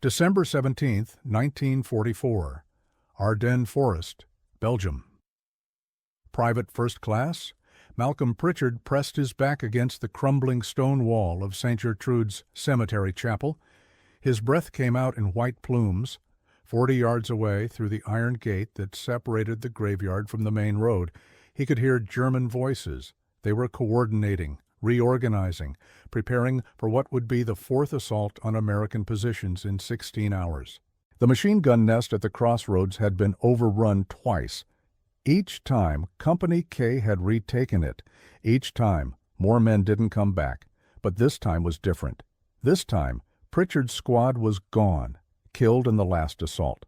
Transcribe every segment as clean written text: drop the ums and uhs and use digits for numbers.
December 17, 1944. Ardennes Forest, Belgium. Private First Class, Malcolm Pritchard pressed his back against the crumbling stone wall of St. Gertrude's Cemetery Chapel. His breath came out in white plumes. 40 yards away, through the iron gate that separated the graveyard from the main road, he could hear German voices. They were coordinating, reorganizing, preparing for what would be the fourth assault on American positions in 16 hours. The machine gun nest at the crossroads had been overrun twice. Each time, Company K had retaken it. Each time, more men didn't come back. But this time was different. This time, Pritchard's squad was gone, killed in the last assault.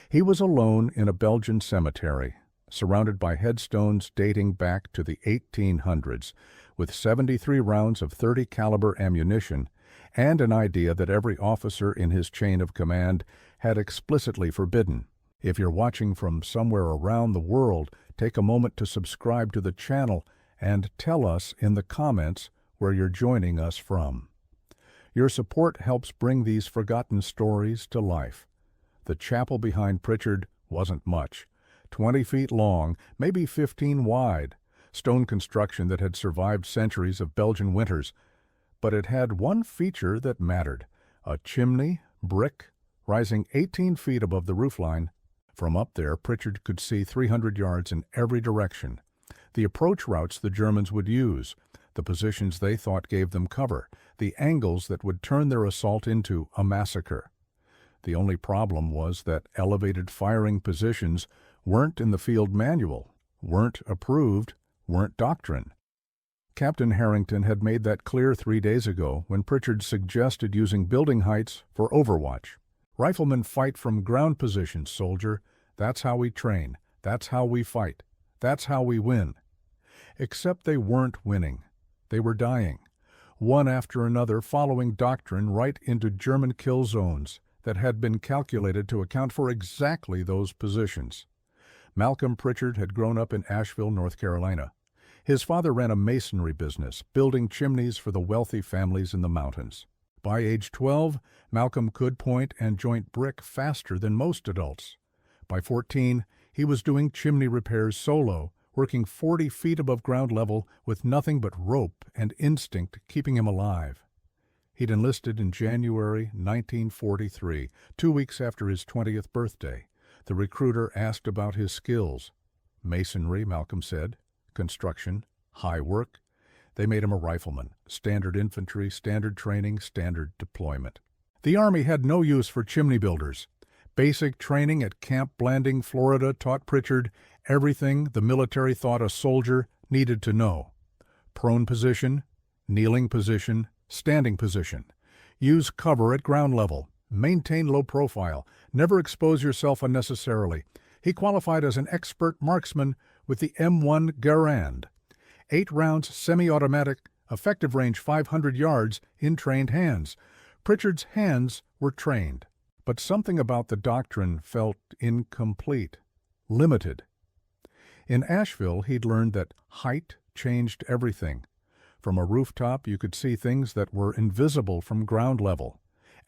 He was alone in a Belgian cemetery, surrounded by headstones dating back to the 1800s, with 73 rounds of .30 caliber ammunition, and an idea that every officer in his chain of command had explicitly forbidden. If you're watching from somewhere around the world, take a moment to subscribe to the channel and tell us in the comments where you're joining us from. Your support helps bring these forgotten stories to life. The chapel behind Pritchard wasn't much. 20 feet long, maybe 15 wide, stone construction that had survived centuries of Belgian winters. But it had one feature that mattered: a chimney, brick, rising 18 feet above the roofline. From up there, Pritchard could see 300 yards in every direction. The approach routes the Germans would use, the positions they thought gave them cover, the angles that would turn their assault into a massacre. The only problem was that elevated firing positions weren't in the field manual, weren't approved, weren't doctrine. Captain Harrington had made that clear 3 days ago when Pritchard suggested using building heights for overwatch. Riflemen fight from ground positions, soldier. That's how we train. That's how we fight. That's how we win. Except they weren't winning. They were dying, one after another, following doctrine right into German kill zones that had been calculated to account for exactly those positions. Malcolm Pritchard had grown up in Asheville, North Carolina. His father ran a masonry business, building chimneys for the wealthy families in the mountains. By age 12, Malcolm could point and joint brick faster than most adults. By 14, he was doing chimney repairs solo, working 40 feet above ground level with nothing but rope and instinct keeping him alive. He'd enlisted in January 1943, 2 weeks after his 20th birthday. The recruiter asked about his skills. Masonry, Malcolm said. Construction. High work. They made him a rifleman. Standard infantry, standard training, standard deployment. The Army had no use for chimney builders. Basic training at Camp Blanding, Florida, taught Pritchard everything the military thought a soldier needed to know. Prone position, kneeling position, standing position. Use cover at ground level. Maintain low profile. Never expose yourself unnecessarily. He qualified as an expert marksman with the M1 Garand. 8 rounds semi-automatic, effective range 500 yards in trained hands. Pritchard's hands were trained, but something about the doctrine felt incomplete, limited. In Asheville, he'd learned that height changed everything. From a rooftop, you could see things that were invisible from ground level.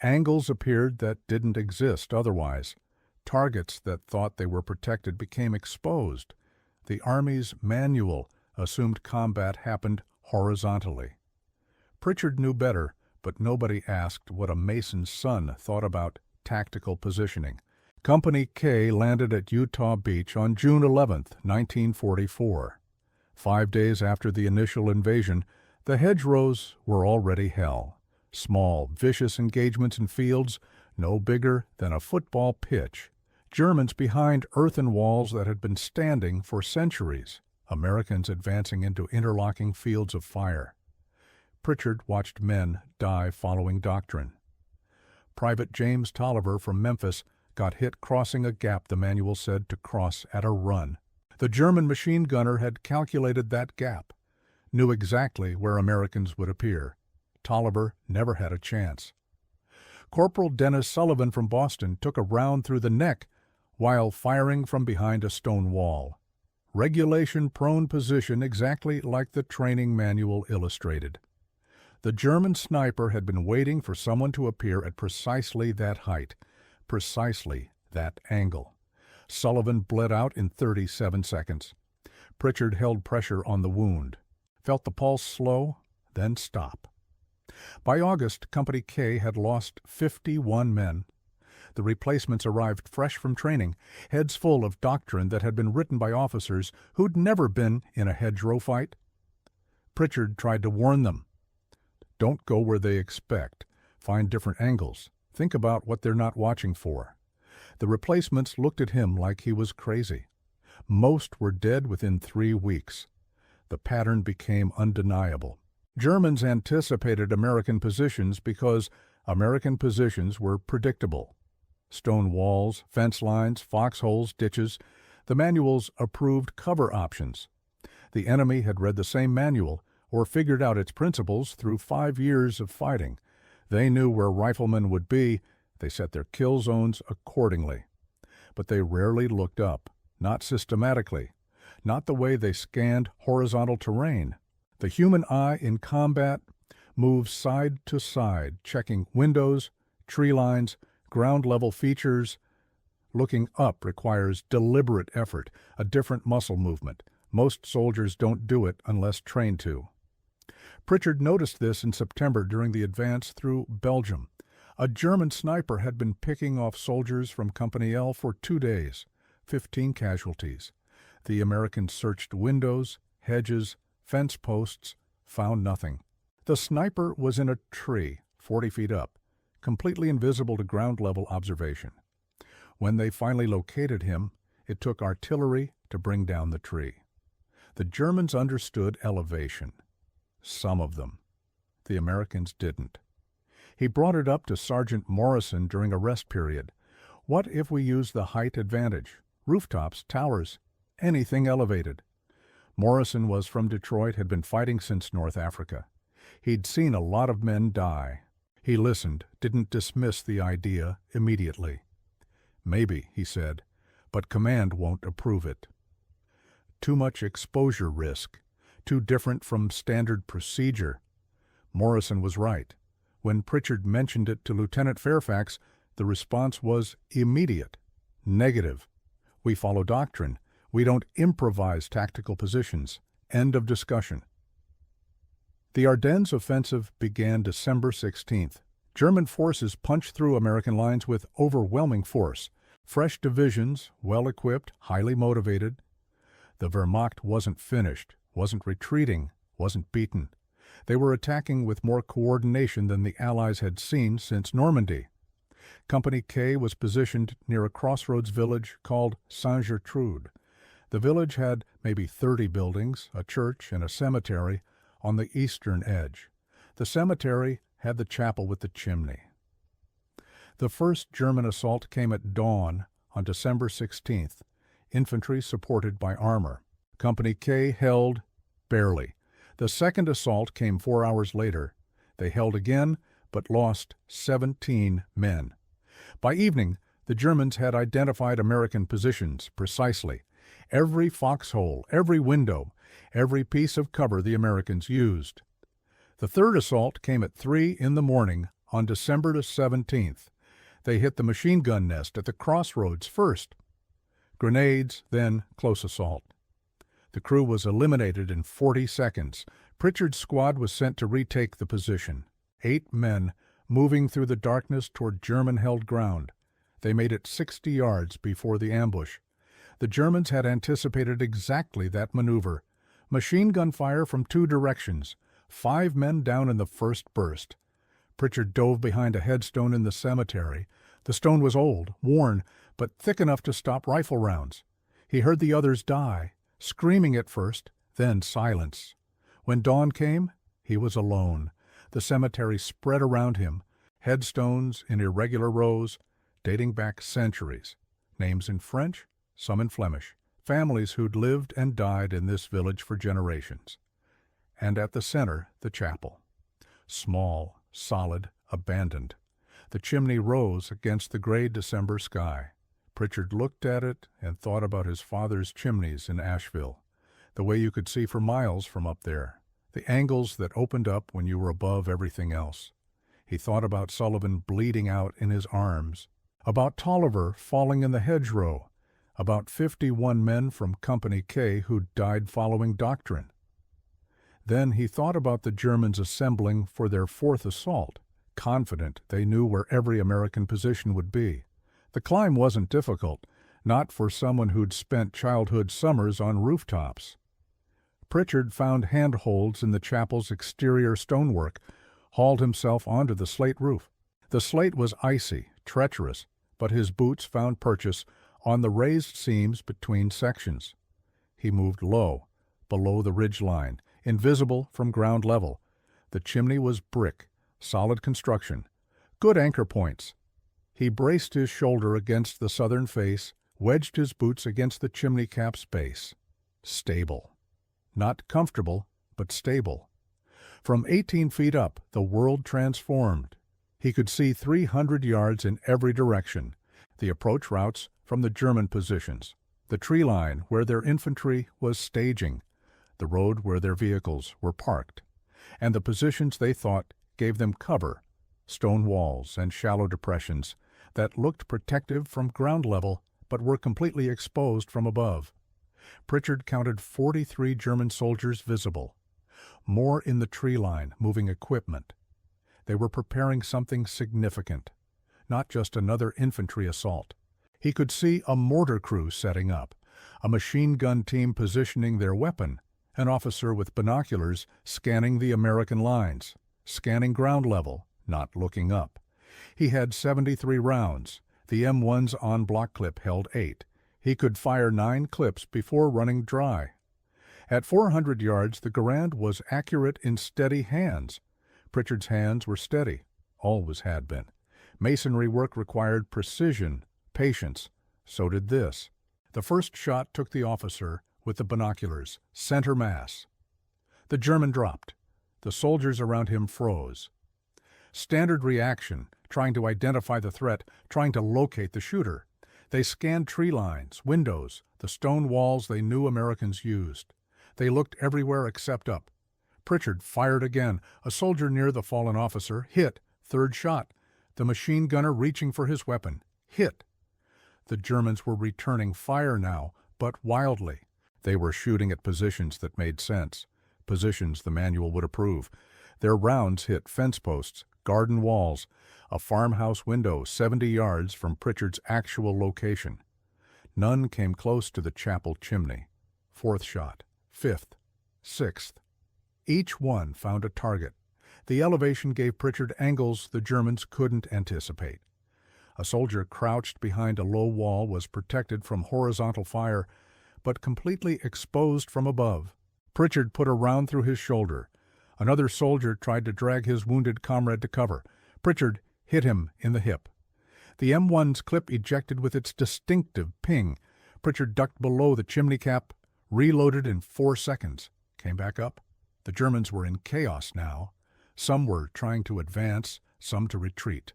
Angles appeared that didn't exist otherwise. Targets that thought they were protected became exposed. The Army's manual assumed combat happened horizontally. Pritchard knew better, but nobody asked what a mason's son thought about tactical positioning. Company K landed at Utah Beach on June 11, 1944. 5 days after the initial invasion, the hedgerows were already hell. Small, vicious engagements in fields no bigger than a football pitch. Germans behind earthen walls that had been standing for centuries. Americans advancing into interlocking fields of fire. Pritchard watched men die following doctrine. Private James Tolliver from Memphis got hit crossing a gap the manual said to cross at a run. The German machine gunner had calculated that gap, knew exactly where Americans would appear. Tolliver never had a chance. Corporal Dennis Sullivan from Boston took a round through the neck while firing from behind a stone wall. Regulation prone position exactly like the training manual illustrated. The German sniper had been waiting for someone to appear at precisely that height, precisely that angle. Sullivan bled out in 37 seconds. Pritchard held pressure on the wound, felt the pulse slow, then stop. By August, Company K had lost 51 men. The replacements arrived fresh from training, heads full of doctrine that had been written by officers who'd never been in a hedgerow fight. Pritchard tried to warn them. Don't go where they expect. Find different angles. Think about what they're not watching for. The replacements looked at him like he was crazy. Most were dead within 3 weeks. The pattern became undeniable. Germans anticipated American positions because American positions were predictable. Stone walls, fence lines, foxholes, ditches. The manuals approved cover options. The enemy had read the same manual or figured out its principles through 5 years of fighting. They knew where riflemen would be. They set their kill zones accordingly. But they rarely looked up, not systematically, not the way they scanned horizontal terrain. The human eye in combat moves side to side, checking windows, tree lines, ground-level features. Looking up requires deliberate effort, a different muscle movement. Most soldiers don't do it unless trained to. Pritchard noticed this in September during the advance through Belgium. A German sniper had been picking off soldiers from Company L for 2 days, 15 casualties. The Americans searched windows, hedges, fence posts, found nothing. The sniper was in a tree, 40 feet up, completely invisible to ground-level observation. When they finally located him, it took artillery to bring down the tree. The Germans understood elevation. Some of them. The Americans didn't. He brought it up to Sergeant Morrison during a rest period. What if we use the height advantage? Rooftops, towers, anything elevated. Morrison was from Detroit, had been fighting since North Africa. He'd seen a lot of men die. He listened, didn't dismiss the idea immediately. Maybe, he said, but command won't approve it. Too much exposure risk, too different from standard procedure. Morrison was right. When Pritchard mentioned it to Lieutenant Fairfax, the response was immediate. Negative. We follow doctrine. We don't improvise tactical positions. End of discussion. The Ardennes offensive began December 16th. German forces punched through American lines with overwhelming force. Fresh divisions, well-equipped, highly motivated. The Wehrmacht wasn't finished, wasn't retreating, wasn't beaten. They were attacking with more coordination than the Allies had seen since Normandy. Company K was positioned near a crossroads village called Saint-Gertrude. The village had maybe 30 buildings, a church, and a cemetery on the eastern edge. The cemetery had the chapel with the chimney. The first German assault came at dawn on December 16th, infantry supported by armor. Company K held barely. The second assault came 4 hours later. They held again, but lost 17 men. By evening, the Germans had identified American positions precisely. Every foxhole, every window, every piece of cover the Americans used. The third assault came at 3 in the morning on December 17th. They hit the machine gun nest at the crossroads first. Grenades, then close assault. The crew was eliminated in 40 seconds. Pritchard's squad was sent to retake the position. 8 men moving through the darkness toward German-held ground. They made it 60 yards before the ambush. The Germans had anticipated exactly that maneuver. Machine gun fire from 2 directions. 5 men down in the first burst. Pritchard dove behind a headstone in the cemetery. The stone was old, worn, but thick enough to stop rifle rounds. He heard the others die, screaming at first, then silence. When dawn came, he was alone. The cemetery spread around him, headstones in irregular rows, dating back centuries. Names in French, some in Flemish. Families who'd lived and died in this village for generations. And at the center, the chapel. Small, solid, abandoned. The chimney rose against the gray December sky. Pritchard looked at it and thought about his father's chimneys in Asheville, the way you could see for miles from up there. the angles that opened up when you were above everything else. He thought about Sullivan bleeding out in his arms, about Tolliver falling in the hedgerow, about 51 men from Company K who'd died following doctrine. Then he thought about the Germans assembling for their fourth assault, confident they knew where every American position would be. The climb wasn't difficult, not for someone who'd spent childhood summers on rooftops. Pritchard found handholds in the chapel's exterior stonework, hauled himself onto the slate roof. The slate was icy, treacherous, but his boots found purchase on the raised seams between sections. He moved low, below the ridge line, invisible from ground level. The chimney was brick, solid construction, good anchor points. He braced his shoulder against the southern face, wedged his boots against the chimney cap's base. Stable. Not comfortable, but stable. From 18 feet up, the world transformed. He could see 300 yards in every direction, the approach routes from the German positions, the tree line where their infantry was staging, the road where their vehicles were parked, and the positions they thought gave them cover, stone walls and shallow depressions that looked protective from ground level but were completely exposed from above. Pritchard counted 43 German soldiers visible, more in the tree line moving equipment. They were preparing something significant, not just another infantry assault. He could see a mortar crew setting up, a machine gun team positioning their weapon, an officer with binoculars scanning the American lines, scanning ground level, not looking up. He had 73 rounds. The M1's on-block clip held 8. He could fire 9 clips before running dry. At 400 yards, the Garand was accurate in steady hands. Pritchard's hands were steady, always had been. Masonry work required precision, patience. So did this. The first shot took the officer with the binoculars, center mass. The German dropped. The soldiers around him froze. Standard reaction, trying to identify the threat, trying to locate the shooter. They scanned tree lines, windows, the stone walls they knew Americans used. They looked everywhere except up. Pritchard fired again. A soldier near the fallen officer hit. Third shot. The machine gunner reaching for his weapon. Hit. The Germans were returning fire now, but wildly. They were shooting at positions that made sense, positions the manual would approve. Their rounds hit fence posts, garden walls, a farmhouse window 70 yards from Pritchard's actual location. None came close to the chapel chimney. Fourth shot, fifth, sixth. Each one found a target. The elevation gave Pritchard angles the Germans couldn't anticipate. A soldier crouched behind a low wall was protected from horizontal fire, but completely exposed from above. Pritchard put a round through his shoulder. Another soldier tried to drag his wounded comrade to cover. Pritchard hit him in the hip. The M1's clip ejected with its distinctive ping. Pritchard ducked below the chimney cap, reloaded in 4 seconds, came back up. The Germans were in chaos now. Some were trying to advance, some to retreat.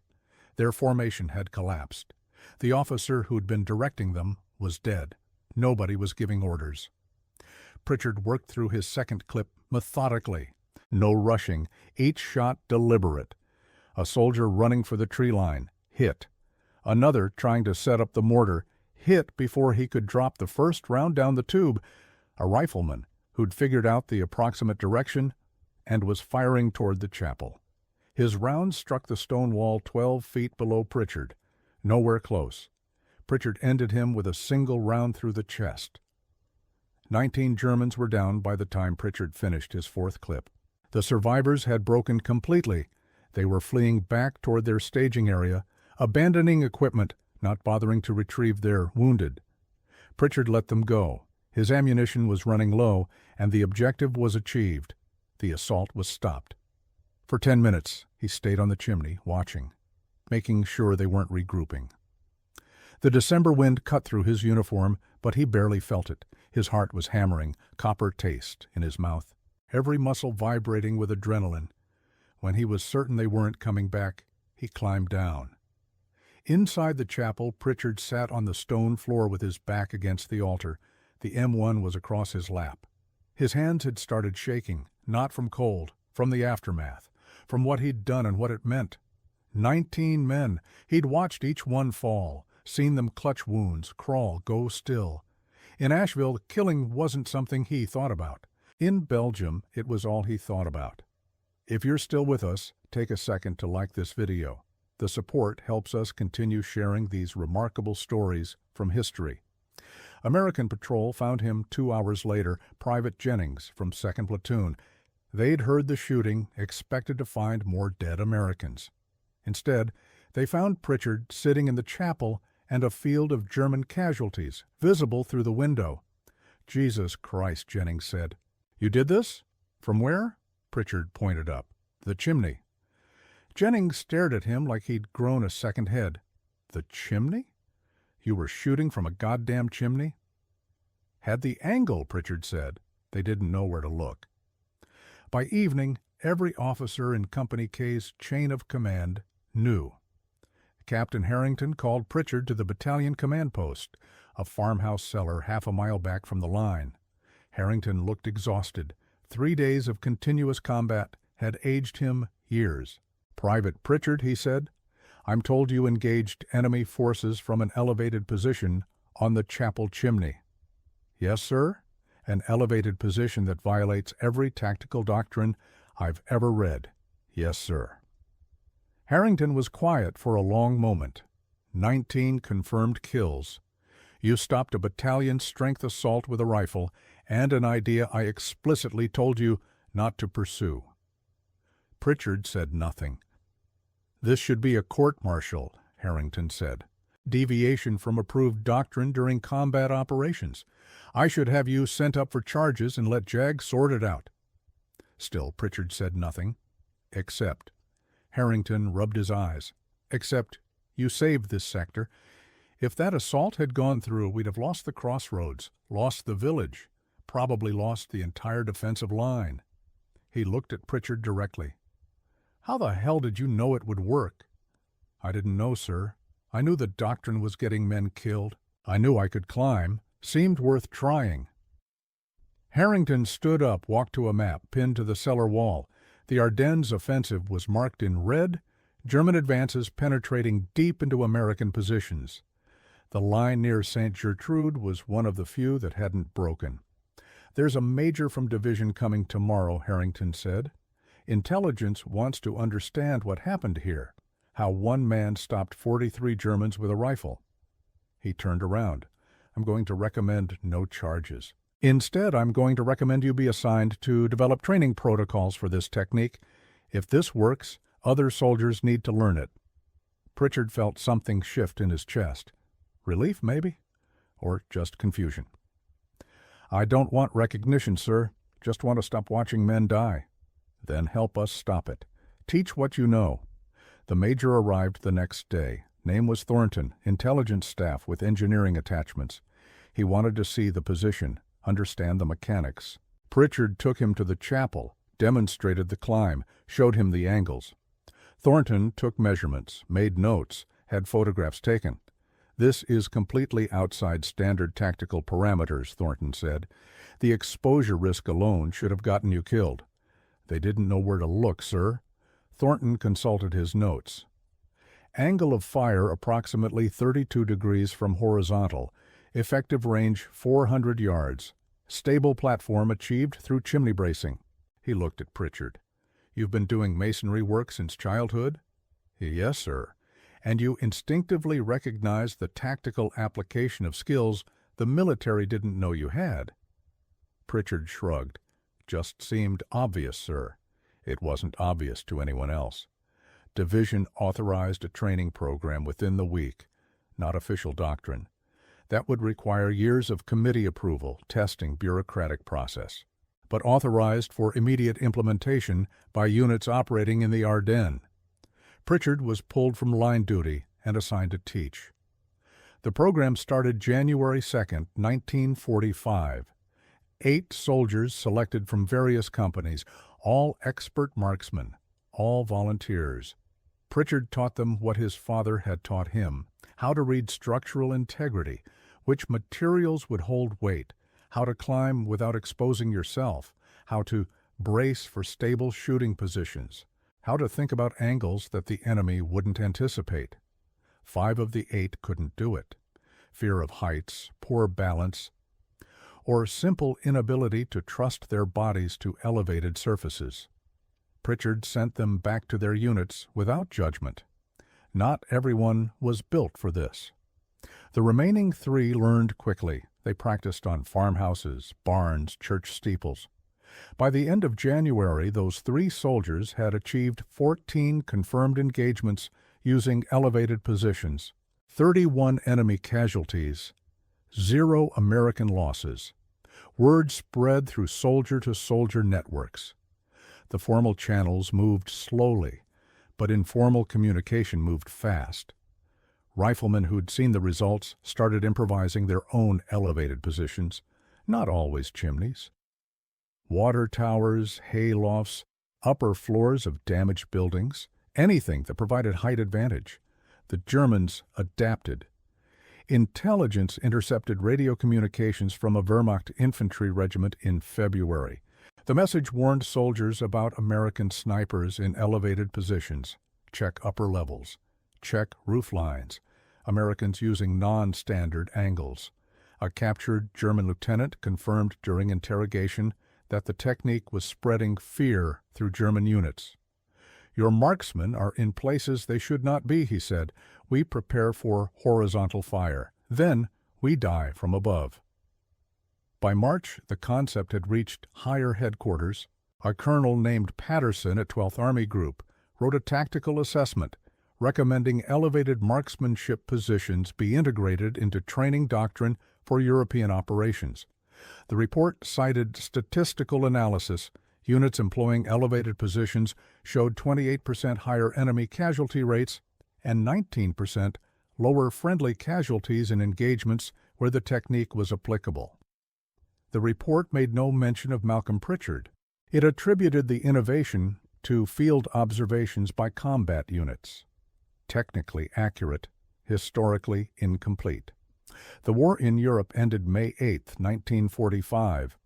Their formation had collapsed. The officer who'd been directing them was dead. Nobody was giving orders. Pritchard worked through his second clip methodically. No rushing, each shot deliberate. A soldier running for the tree line, hit. Another trying to set up the mortar, hit before he could drop the first round down the tube. A rifleman who'd figured out the approximate direction and was firing toward the chapel. His round struck the stone wall 12 feet below Pritchard, nowhere close. Pritchard ended him with a single round through the chest. 19 Germans were down by the time Pritchard finished his fourth clip. The survivors had broken completely. They were fleeing back toward their staging area, abandoning equipment, not bothering to retrieve their wounded. Pritchard let them go. His ammunition was running low, and the objective was achieved. The assault was stopped. For 10 minutes, he stayed on the chimney, watching, making sure they weren't regrouping. The December wind cut through his uniform, but he barely felt it. His heart was hammering, copper taste in his mouth, every muscle vibrating with adrenaline. When he was certain they weren't coming back, he climbed down. Inside the chapel, Pritchard sat on the stone floor with his back against the altar. The M1 was across his lap. His hands had started shaking, not from cold, from the aftermath, from what he'd done and what it meant. 19 men. He'd watched each one fall, seen them clutch wounds, crawl, go still. In Asheville, killing wasn't something he thought about. In Belgium, it was all he thought about. If you're still with us, take a second to like this video. The support helps us continue sharing these remarkable stories from history. American Patrol found him 2 hours later, Private Jennings from 2nd Platoon. They'd heard the shooting, expected to find more dead Americans. Instead, they found Pritchard sitting in the chapel and a field of German casualties, visible through the window. "Jesus Christ," Jennings said. "You did this? From where?" Pritchard pointed up. "The chimney." Jennings stared at him like he'd grown a second head. "The chimney? You were shooting from a goddamn chimney?" "Had the angle," Pritchard said. They didn't know where to look. By evening, every officer in Company K's chain of command knew. Captain Harrington called Pritchard to the battalion command post, a farmhouse cellar half a mile back from the line. Harrington looked exhausted. 3 days of continuous combat had aged him years. "Private Pritchard," he said, "I'm told you engaged enemy forces from an elevated position on the chapel chimney." "Yes, sir. An elevated position that violates every tactical doctrine I've ever read." "Yes, sir." Harrington was quiet for a long moment. 19 confirmed kills. You stopped a battalion-strength assault with a rifle and an idea I explicitly told you not to pursue. Pritchard said nothing. "This should be a court-martial," Harrington said. "Deviation from approved doctrine during combat operations. I should have you sent up for charges and let JAG sort it out." Still, Pritchard said nothing. "Except," Harrington rubbed his eyes, "except you saved this sector. If that assault had gone through, we'd have lost the crossroads, lost the village, probably lost the entire defensive line." He looked at Pritchard directly. "How the hell did you know it would work?" "I didn't know, sir. I knew the doctrine was getting men killed. I knew I could climb. Seemed worth trying." Harrington stood up, walked to a map pinned to the cellar wall. The Ardennes offensive was marked in red, German advances penetrating deep into American positions. The line near St. Gertrude was one of the few that hadn't broken. "There's a major from division coming tomorrow," Harrington said. "Intelligence wants to understand what happened here, how one man stopped 43 Germans with a rifle." He turned around. "I'm going to recommend no charges. Instead, I'm going to recommend you be assigned to develop training protocols for this technique. If this works, other soldiers need to learn it." Pritchard felt something shift in his chest. Relief, maybe? Or just confusion. "I don't want recognition, sir. Just want to stop watching men die." "Then help us stop it. Teach what you know." The major arrived the next day. Name was Thornton, intelligence staff with engineering attachments. He wanted to see the position, understand the mechanics. Pritchard took him to the chapel, demonstrated the climb, showed him the angles. Thornton took measurements, made notes, had photographs taken. "This is completely outside standard tactical parameters," Thornton said. "The exposure risk alone should have gotten you killed." "They didn't know where to look, sir." Thornton consulted his notes. "Angle of fire approximately 32 degrees from horizontal. Effective range 400 yards. Stable platform achieved through chimney bracing." He looked at Pritchard. "You've been doing masonry work since childhood?" "Yes, sir." "And you instinctively recognized the tactical application of skills the military didn't know you had?" Pritchard shrugged. "Just seemed obvious, sir." It wasn't obvious to anyone else. Division authorized a training program within the week, not official doctrine. That would require years of committee approval, testing, bureaucratic process, but authorized for immediate implementation by units operating in the Ardennes. Pritchard was pulled from line duty and assigned to teach. The program started January 2, 1945. 8 soldiers selected from various companies, all expert marksmen, all volunteers. Pritchard taught them what his father had taught him, how to read structural integrity, which materials would hold weight, how to climb without exposing yourself, how to brace for stable shooting positions, how to think about angles that the enemy wouldn't anticipate. 5 of the 8 couldn't do it. Fear of heights, poor balance, or simple inability to trust their bodies to elevated surfaces. Pritchard sent them back to their units without judgment. Not everyone was built for this. The remaining 3 learned quickly. They practiced on farmhouses, barns, church steeples. By the end of January, those 3 soldiers had achieved 14 confirmed engagements using elevated positions, 31 enemy casualties, 0 American losses. Word spread through soldier-to-soldier networks. The formal channels moved slowly, but informal communication moved fast. Riflemen who'd seen the results started improvising their own elevated positions, not always chimneys. Water towers, hay lofts, upper floors of damaged buildings, anything that provided height advantage. The Germans adapted. Intelligence intercepted radio communications from a Wehrmacht infantry regiment in February. The message warned soldiers about American snipers in elevated positions. Check upper levels. Check roof lines. Americans using non-standard angles. A captured German lieutenant confirmed during interrogation that the technique was spreading fear through German units. Your marksmen are in places they should not be, he said. We prepare for horizontal fire. Then we die from above. By March, the concept had reached higher headquarters. A colonel named Patterson at 12th Army Group wrote a tactical assessment recommending elevated marksmanship positions be integrated into training doctrine for European operations. The report cited statistical analysis. Units employing elevated positions showed 28% higher enemy casualty rates and 19% lower friendly casualties in engagements where the technique was applicable. The report made no mention of Malcolm Pritchard. It attributed the innovation to field observations by combat units. Technically accurate, historically incomplete. The war in Europe ended May 8, 1945.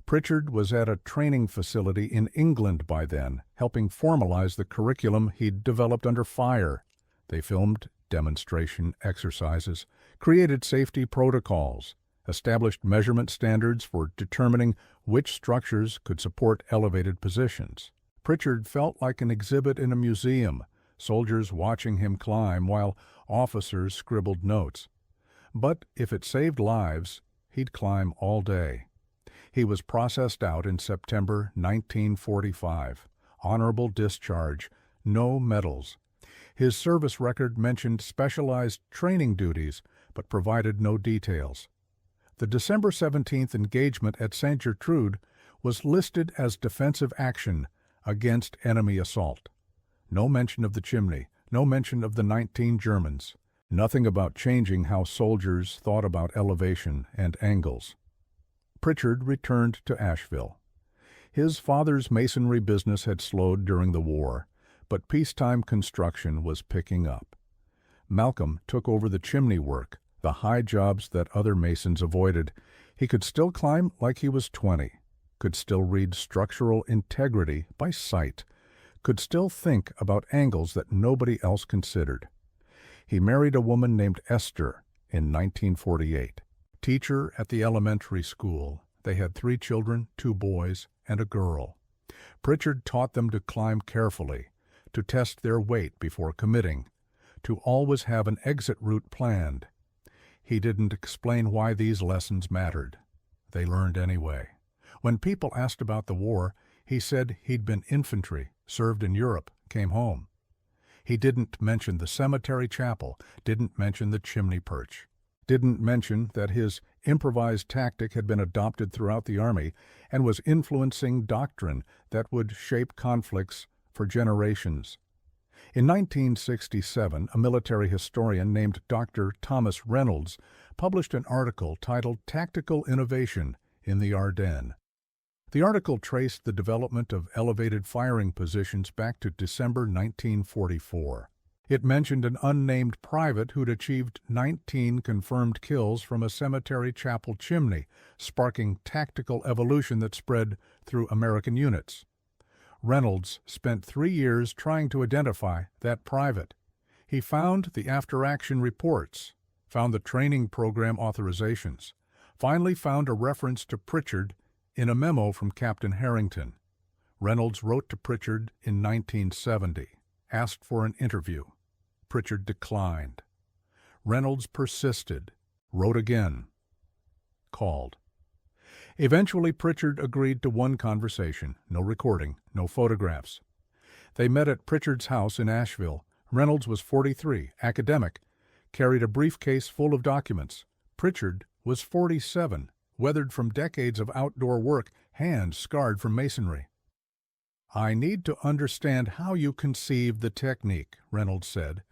Pritchard was at a training facility in England by then, helping formalize the curriculum he'd developed under fire. They filmed demonstration exercises, created safety protocols, established measurement standards for determining which structures could support elevated positions. Pritchard felt like an exhibit in a museum, soldiers watching him climb while officers scribbled notes. But if it saved lives, he'd climb all day. He was processed out in September 1945. Honorable discharge, no medals. His service record mentioned specialized training duties, but provided no details. The December 17th engagement at St. Gertrude was listed as defensive action against enemy assault. No mention of the chimney, no mention of the 19 Germans. Nothing about changing how soldiers thought about elevation and angles. Pritchard returned to Asheville. His father's masonry business had slowed during the war, but peacetime construction was picking up. Malcolm took over the chimney work, the high jobs that other masons avoided. He could still climb like he was 20, could still read structural integrity by sight, could still think about angles that nobody else considered. He married a woman named Esther in 1948. Teacher at the elementary school, they had 3 children, 2 boys, and a girl. Pritchard taught them to climb carefully, to test their weight before committing, to always have an exit route planned. He didn't explain why these lessons mattered. They learned anyway. When people asked about the war, he said he'd been infantry, served in Europe, came home. He didn't mention the cemetery chapel, didn't mention the Chimney Perch, didn't mention that his improvised tactic had been adopted throughout the Army and was influencing doctrine that would shape conflicts for generations. In 1967, a military historian named Dr. Thomas Reynolds published an article titled Tactical Innovation in the Ardennes. The article traced the development of elevated firing positions back to December 1944. It mentioned an unnamed private who'd achieved 19 confirmed kills from a cemetery chapel chimney, sparking tactical evolution that spread through American units. Reynolds spent 3 years trying to identify that private. He found the after-action reports, found the training program authorizations, finally found a reference to Pritchard in a memo from Captain Harrington. Reynolds wrote to Pritchard in 1970, asked for an interview. Pritchard declined. Reynolds persisted, wrote again, called. Eventually, Pritchard agreed to one conversation, no recording, no photographs. They met at Pritchard's house in Asheville. Reynolds was 43, academic, carried a briefcase full of documents. Pritchard was 47, weathered from decades of outdoor work, hands scarred from masonry. "I need to understand how you conceived the technique," Reynolds said.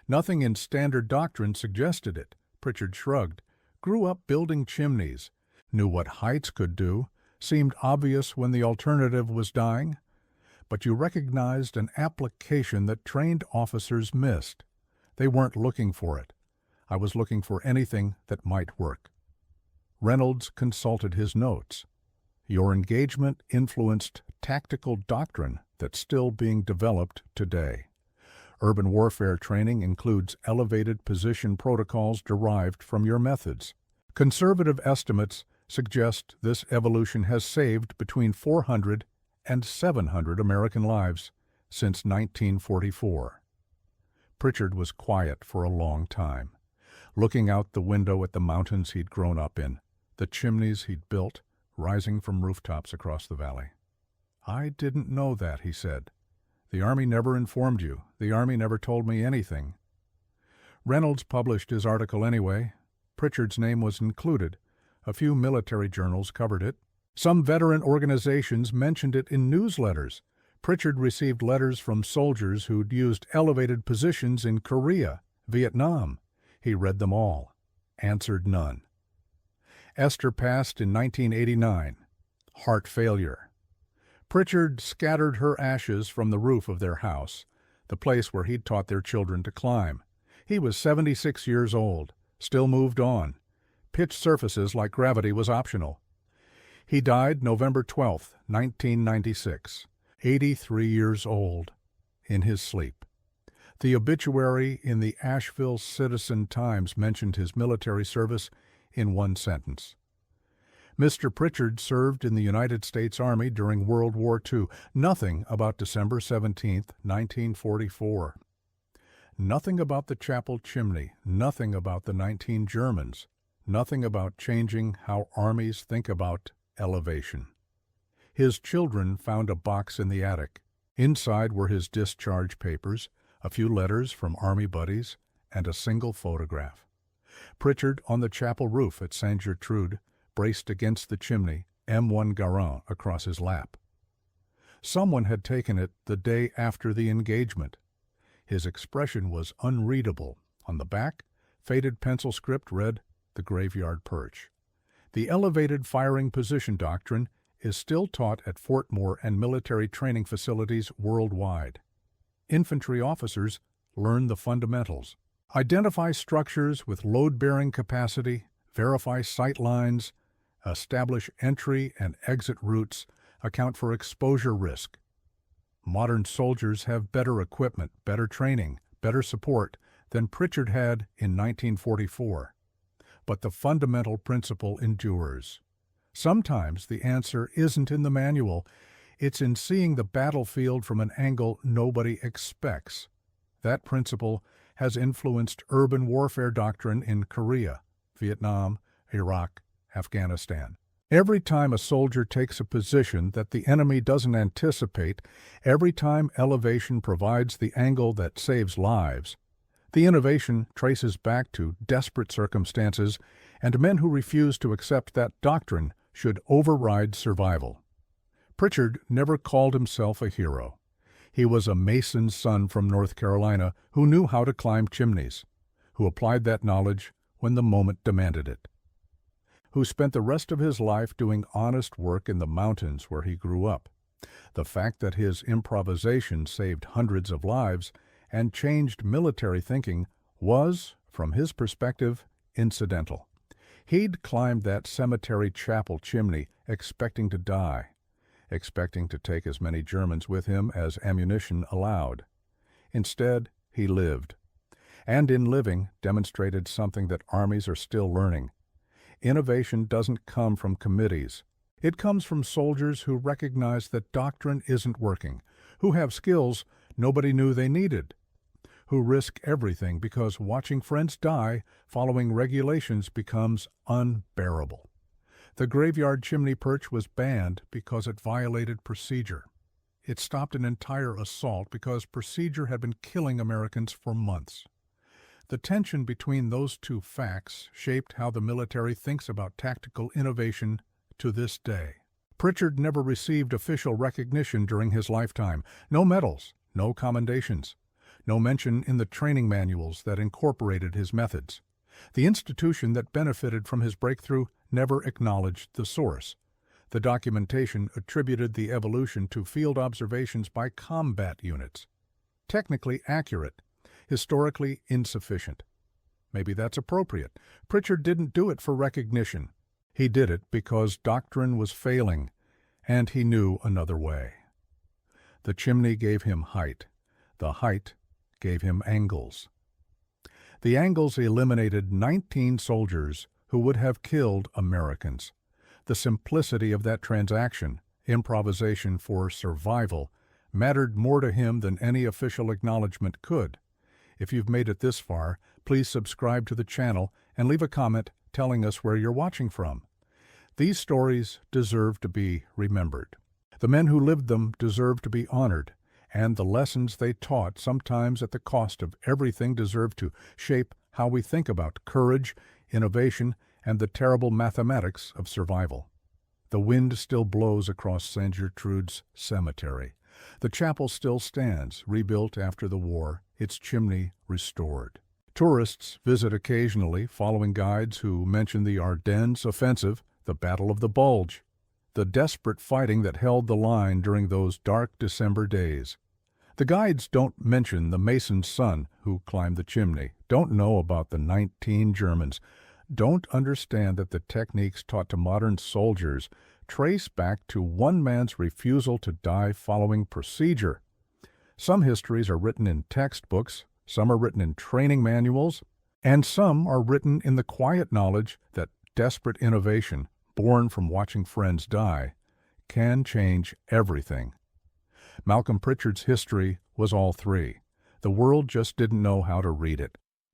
"Nothing in standard doctrine suggested it." Pritchard shrugged. "Grew up building chimneys. Knew what heights could do. Seemed obvious when the alternative was dying. But you recognized an application that trained officers missed. They weren't looking for it. I was looking for anything that might work." Reynolds consulted his notes. "Your engagement influenced tactical doctrine that's still being developed today. Urban warfare training includes elevated position protocols derived from your methods. Conservative estimates suggest this evolution has saved between 400 and 700 American lives since 1944. Pritchard was quiet for a long time, looking out the window at the mountains he'd grown up in, the chimneys he'd built, rising from rooftops across the valley. "I didn't know that," he said. "The Army never informed you. The Army never told me anything." Reynolds published his article anyway. Pritchard's name was included. A few military journals covered it. Some veteran organizations mentioned it in newsletters. Pritchard received letters from soldiers who'd used elevated positions in Korea, Vietnam. He read them all, answered none. Esther passed in 1989. Heart failure. Pritchard scattered her ashes from the roof of their house, the place where he'd taught their children to climb. He was 76 years old, still moved on. Pitched surfaces like gravity was optional. He died November 12, 1996, 83 years old, in his sleep. The obituary in the Asheville Citizen-Times mentioned his military service in one sentence. Mr. Pritchard served in the United States Army during World War II. Nothing about December 17, 1944. Nothing about the chapel chimney. Nothing about the 19 Germans. Nothing about changing how armies think about elevation. His children found a box in the attic. Inside were his discharge papers, a few letters from Army buddies, and a single photograph. Pritchard on the chapel roof at Saint Gertrude, braced against the chimney, M1 Garand across his lap. Someone had taken it the day after the engagement. His expression was unreadable. On the back, faded pencil script read, "The Graveyard Perch." The elevated firing position doctrine is still taught at Fort Moore and military training facilities worldwide. Infantry officers learn the fundamentals. Identify structures with load-bearing capacity, verify sight lines, establish entry and exit routes, account for exposure risk. Modern soldiers have better equipment, better training, better support than Pritchard had in 1944. But the fundamental principle endures. Sometimes the answer isn't in the manual, it's in seeing the battlefield from an angle nobody expects. That principle has influenced urban warfare doctrine in Korea, Vietnam, Iraq, Afghanistan. Every time a soldier takes a position that the enemy doesn't anticipate, every time elevation provides the angle that saves lives, the innovation traces back to desperate circumstances, and men who refuse to accept that doctrine should override survival. Pritchard never called himself a hero. He was a mason's son from North Carolina who knew how to climb chimneys, who applied that knowledge when the moment demanded it, who spent the rest of his life doing honest work in the mountains where he grew up. The fact that his improvisation saved hundreds of lives and changed military thinking was, from his perspective, incidental. He'd climbed that cemetery chapel chimney expecting to die, expecting to take as many Germans with him as ammunition allowed. Instead, he lived, and in living demonstrated something that armies are still learning. Innovation doesn't come from committees. It comes from soldiers who recognize that doctrine isn't working, who have skills nobody knew they needed, who risk everything because watching friends die following regulations becomes unbearable. The graveyard chimney perch was banned because it violated procedure. It stopped an entire assault because procedure had been killing Americans for months. The tension between those two facts shaped how the military thinks about tactical innovation to this day. Pritchard never received official recognition during his lifetime. No medals, no commendations, no mention in the training manuals that incorporated his methods. The institution that benefited from his breakthrough never acknowledged the source. The documentation attributed the evolution to field observations by combat units. Technically accurate, historically insufficient. Maybe that's appropriate. Pritchard didn't do it for recognition. He did it because doctrine was failing, and he knew another way. The chimney gave him height. The height gave him angles. The angles eliminated 19 soldiers who would have killed Americans. The simplicity of that transaction, improvisation for survival, mattered more to him than any official acknowledgement could. If you've made it this far, please subscribe to the channel and leave a comment telling us where you're watching from. These stories deserve to be remembered. The men who lived them deserve to be honored, and the lessons they taught, sometimes at the cost of everything, deserve to shape how we think about courage, innovation, and the terrible mathematics of survival. The wind still blows across St. Gertrude's cemetery. The chapel still stands, rebuilt after the war, its chimney restored. Tourists visit occasionally, following guides who mention the Ardennes offensive, the Battle of the Bulge, the desperate fighting that held the line during those dark December days. The guides don't mention the mason's son who climbed the chimney, don't know about the 19 Germans, don't understand that the techniques taught to modern soldiers trace back to one man's refusal to die following procedure. Some histories are written in textbooks, some are written in training manuals, and some are written in the quiet knowledge that desperate innovation, born from watching friends die, can change everything. Malcolm Pritchard's history was all three. The world just didn't know how to read it.